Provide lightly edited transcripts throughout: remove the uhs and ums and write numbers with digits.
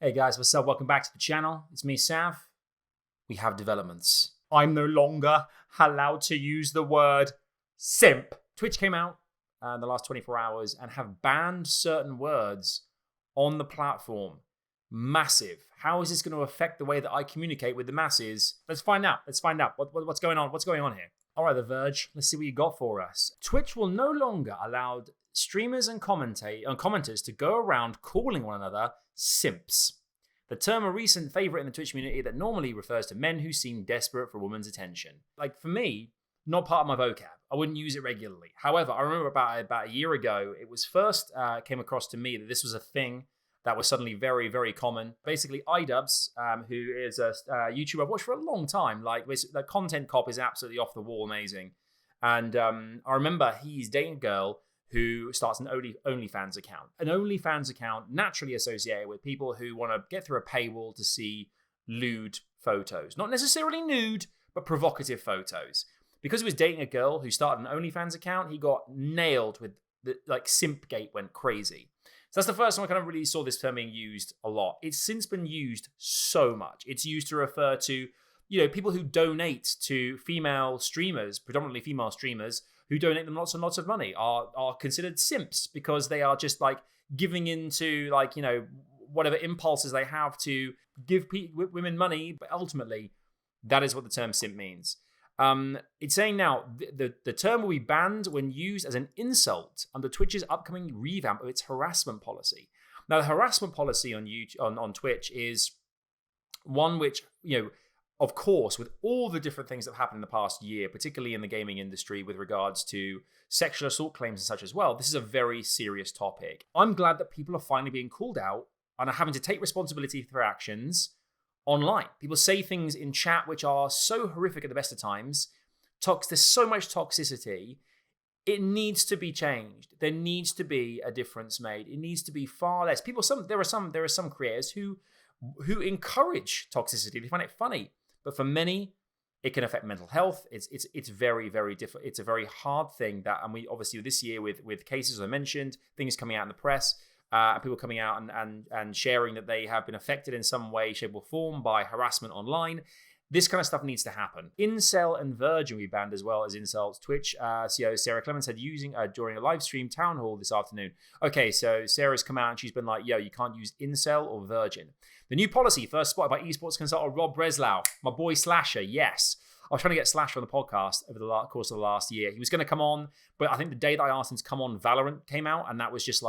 Hey guys, what's up? Welcome back to the channel. It's me, Sav. We have developments. I'm no longer allowed to use the word simp. Twitch came out in the last 24 hours and have banned certain words on the platform. Massive. How is this going to affect the way that I communicate with the masses? Let's find out. What's going on? What's going on here? All right, The Verge. Let's see what you got for us. Twitch will no longer allow streamers and commenters to go around calling one another simps. The term a recent favorite in the Twitch community that normally refers to men who seem desperate for a woman's attention. Like, for me, not part of my vocab. I wouldn't use it regularly. However, I remember about a year ago, it was first came across to me that this was a thing that was suddenly very, very common. Basically, iDubbbz, who is a YouTuber I've watched for a long time, the content cop is absolutely off the wall amazing. And I remember he's dating a girl who starts an OnlyFans account. An OnlyFans account naturally associated with people who want to get through a paywall to see lewd photos. Not necessarily nude, but provocative photos. Because he was dating a girl who started an OnlyFans account, he got nailed with Simpgate went crazy. So that's the first time I kind of really saw this term being used a lot. It's since been used so much. It's used to refer to, people who donate to female streamers, predominantly female streamers, who donate them lots and lots of money are considered simps because they are just giving into whatever impulses they have to give women money. But ultimately, that is what the term simp means. It's saying now the term will be banned when used as an insult under Twitch's upcoming revamp of its harassment policy. Now, the harassment policy on Twitch is one which, of course, with all the different things that have happened in the past year, particularly in the gaming industry with regards to sexual assault claims and such as well, this is a very serious topic. I'm glad that people are finally being called out and are having to take responsibility for their actions online. People say things in chat which are so horrific at the best of times. There's so much toxicity. It needs to be changed. There needs to be a difference made. It needs to be far less. There are some creators who encourage toxicity. They find it funny. But for many, it can affect mental health. It's very, very different. It's a very hard thing and we obviously this year with cases I mentioned, things coming out in the press, people coming out and sharing that they have been affected in some way, shape, or form by harassment online. This kind of stuff needs to happen. Incel and Virgin we banned as well as insults. Twitch CEO Sarah Clemens said using during a live stream town hall this afternoon. Okay, so Sarah's come out and she's been like, yo, you can't use incel or virgin. The new policy first spotted by esports consultant Rob Breslau, my boy Slasher, yes. I was trying to get Slasher on the podcast over the course of the last year. He was going to come on, but I think the day that I asked him to come on, Valorant came out, and that was just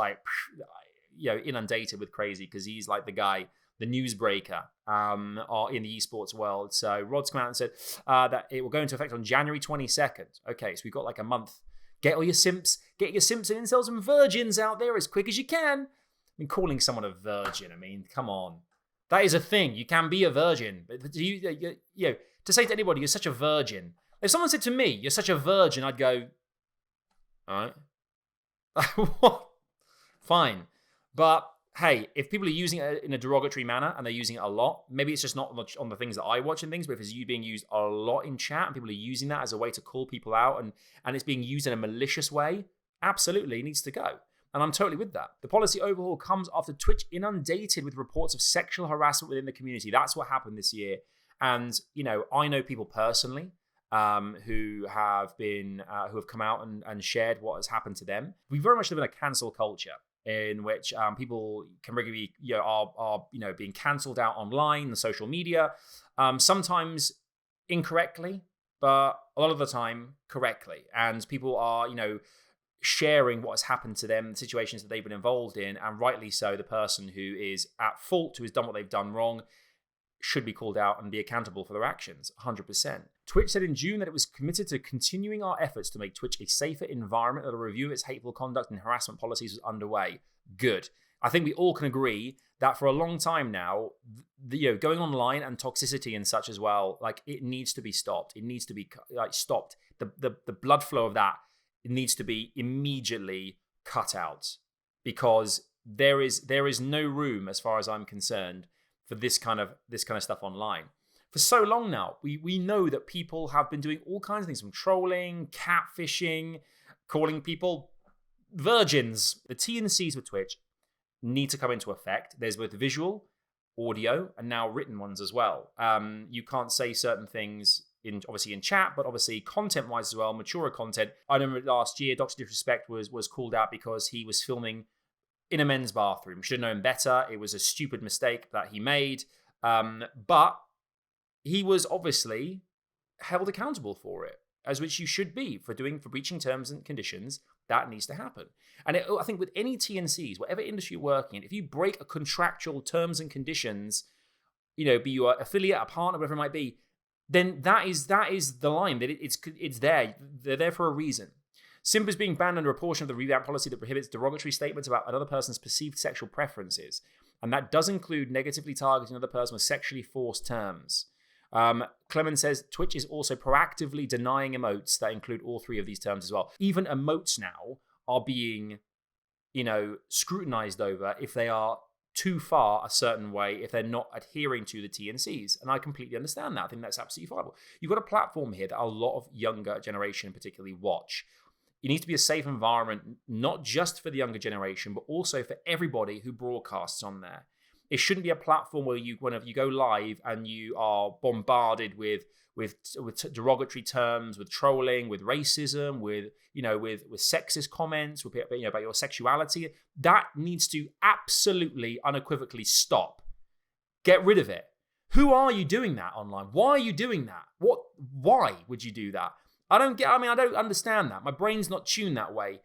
inundated with crazy because he's like the guy, the newsbreaker in the esports world. So Rod's come out and said that it will go into effect on January 22nd. Okay, so we've got a month. Get all your simps, and incels and virgins out there as quick as you can. I mean, calling someone a virgin, come on. That is a thing. You can be a virgin. But to say to anybody, you're such a virgin. If someone said to me, you're such a virgin, I'd go, all right. What? Fine. But hey, if people are using it in a derogatory manner and they're using it a lot, maybe it's just not much on the things that I watch and things, but if it's being used a lot in chat and people are using that as a way to call people out and it's being used in a malicious way, absolutely it needs to go. And I'm totally with that. The policy overhaul comes after Twitch inundated with reports of sexual harassment within the community. That's what happened this year. And, I know people personally who have come out and shared what has happened to them. We very much live in a cancel culture in which people can regularly, are being cancelled out online, the social media, sometimes incorrectly, but a lot of the time correctly. And people are, sharing what has happened to them, the situations that they've been involved in, and rightly so, the person who is at fault, who has done what they've done wrong, should be called out and be accountable for their actions, 100%. Twitch said in June that it was committed to continuing our efforts to make Twitch a safer environment, that a review of its hateful conduct and harassment policies was underway. Good. I think we all can agree that for a long time now, going online and toxicity and such as well, it needs to be stopped. It needs to be stopped. The blood flow of that, it needs to be immediately cut out because there is no room, as far as I'm concerned, for this kind of stuff online. For so long now, we know that people have been doing all kinds of things, from trolling, catfishing, calling people virgins. The T&Cs with Twitch need to come into effect. There's both visual audio and now written ones as well. You can't say certain things obviously in chat, but obviously content-wise as well, mature content. I remember last year, Dr. Disrespect was called out because he was filming in a men's bathroom. Should have known better. It was a stupid mistake that he made. But he was obviously held accountable for it, as which you should be for breaching terms and conditions. That needs to happen. And I think with any TNCs, whatever industry you're working in, if you break a contractual terms and conditions, be you an affiliate, a partner, whatever it might be, then that is the line. That it's there. They're there for a reason. Simp is being banned under a portion of the revamp policy that prohibits derogatory statements about another person's perceived sexual preferences, and that does include negatively targeting another person with sexually forced terms. Clement says Twitch is also proactively denying emotes that include all three of these terms as well. Even emotes now are being, scrutinized over if they are too far a certain way, if they're not adhering to the TNCs. And I completely understand that. I think that's absolutely viable. You've got a platform here that a lot of younger generation particularly watch. It needs to be a safe environment, not just for the younger generation, but also for everybody who broadcasts on there. It shouldn't be a platform where when you go live and you are bombarded with derogatory terms, with trolling, with racism, with sexist comments, with about your sexuality. That needs to absolutely, unequivocally stop. Get rid of it. Who are you doing that online? Why are you doing that? Why would you do that? I don't understand that. My brain's not tuned that way.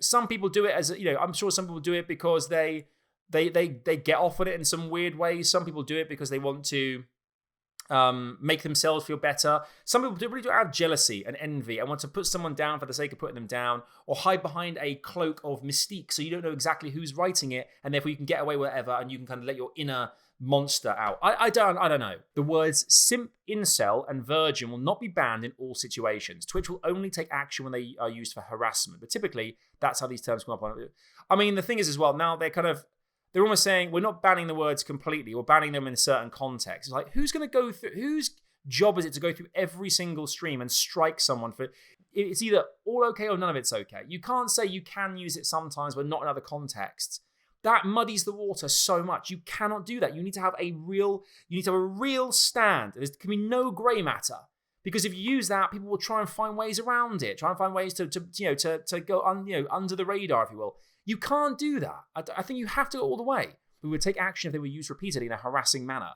Some people do it as, I'm sure some people do it because they get off on it in some weird ways. Some people do it because they want to make themselves feel better. Some people really do it out of jealousy and envy and want to put someone down for the sake of putting them down, or hide behind a cloak of mystique so you don't know exactly who's writing it, and therefore you can get away with whatever and you can kind of let your inner monster out. I don't know. The words simp, incel, and virgin will not be banned in all situations. Twitch will only take action when they are used for harassment, but typically that's how these terms come up on it. I mean, the thing is as well, now they're almost saying we're not banning the words completely, we're banning them in certain contexts. It's like, whose job is it to go through every single stream and strike someone for, it's either all okay or none of it's okay. You can't say you can use it sometimes, but not in other contexts. That muddies the water so much. You cannot do that. You need to have a real stand. There can be no grey matter. Because if you use that, people will try and find ways around it, try and find ways to go under the radar, if you will. You can't do that. I think you have to go all the way. We would take action if they were used repeatedly in a harassing manner.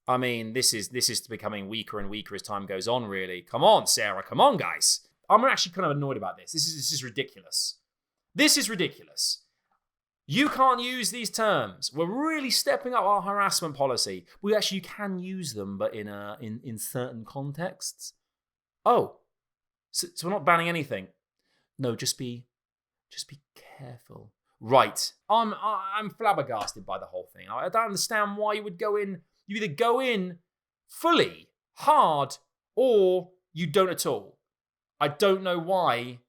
I mean, this is becoming weaker and weaker as time goes on, really. Come on, Sarah. Come on, guys. I'm actually kind of annoyed about this. This is ridiculous. This is ridiculous. You can't use these terms. We're really stepping up our harassment policy. We actually can use them, but in certain contexts. Oh, so we're not banning anything. No, just be careful. Right. I'm flabbergasted by the whole thing. I don't understand why you would go in. You either go in fully, hard, or you don't at all. I don't know why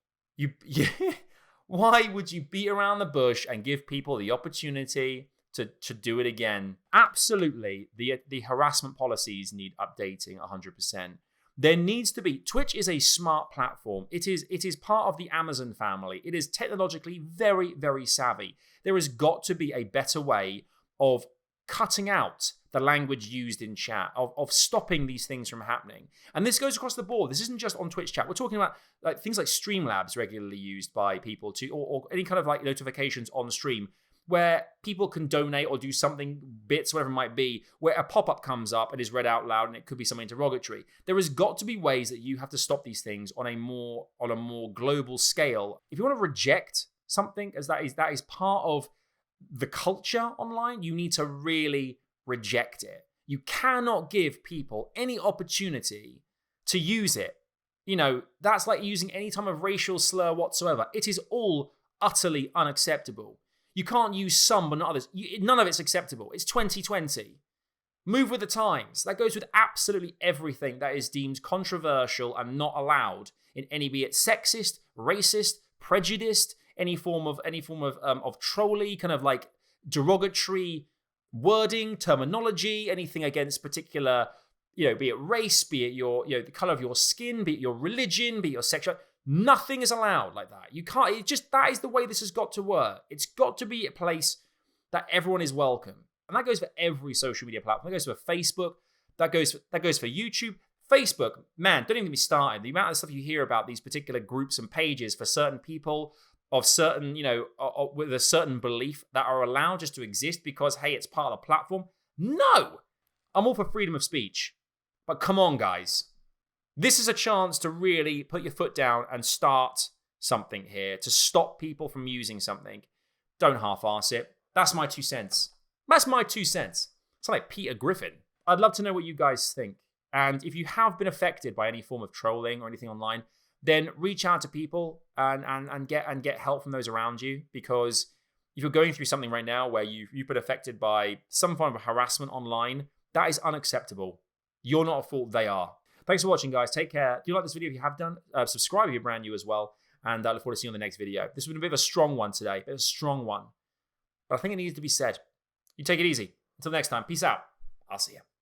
why would you beat around the bush and give people the opportunity to do it again? Absolutely, the harassment policies need updating 100%. There needs to be. Twitch is a smart platform. It is part of the Amazon family. It is technologically very, very savvy. There has got to be a better way of cutting out the language used in chat, of stopping these things from happening. And this goes across the board. This isn't just on Twitch chat. We're talking about things like Streamlabs regularly used by people or any kind of notifications on stream where people can donate or do something, bits, whatever it might be, where a pop-up comes up and is read out loud and it could be something derogatory. There has got to be ways that you have to stop these things on a more global scale. If you want to reject something as that is part of the culture online, you need to really reject it. You cannot give people any opportunity to use it. That's like using any type of racial slur whatsoever. It is all utterly unacceptable. You can't use some but not others. None of it's acceptable. It's 2020. Move with the times. That goes with absolutely everything that is deemed controversial and not allowed in any, be it sexist, racist, prejudiced, any form of trolly, kind of like derogatory wording, terminology, anything against particular, be it race, be it the color of your skin, be it your religion, be it your sexual. Nothing is allowed like that. You can't. That is the way this has got to work. It's got to be a place that everyone is welcome. And that goes for every social media platform. That goes for Facebook. That goes for YouTube. Facebook, man, don't even get me started. The amount of stuff you hear about these particular groups and pages for certain people of certain, with a certain belief that are allowed just to exist because, hey, it's part of the platform. No! I'm all for freedom of speech. But come on, guys. This is a chance to really put your foot down and start something here, to stop people from using something. Don't half-arse it. That's my 2 cents. That's my 2 cents. It's like Peter Griffin. I'd love to know what you guys think. And if you have been affected by any form of trolling or anything online, then reach out to people and get help from those around you. Because if you're going through something right now where you've been affected by some form of harassment online, that is unacceptable. You're not at fault, they are. Thanks for watching, guys. Take care. Do you like this video? If you have done, subscribe if you're brand new as well. And I look forward to seeing you on the next video. This has been a bit of a strong one today. A bit of a strong one. But I think it needs to be said. You take it easy. Until next time, peace out. I'll see you.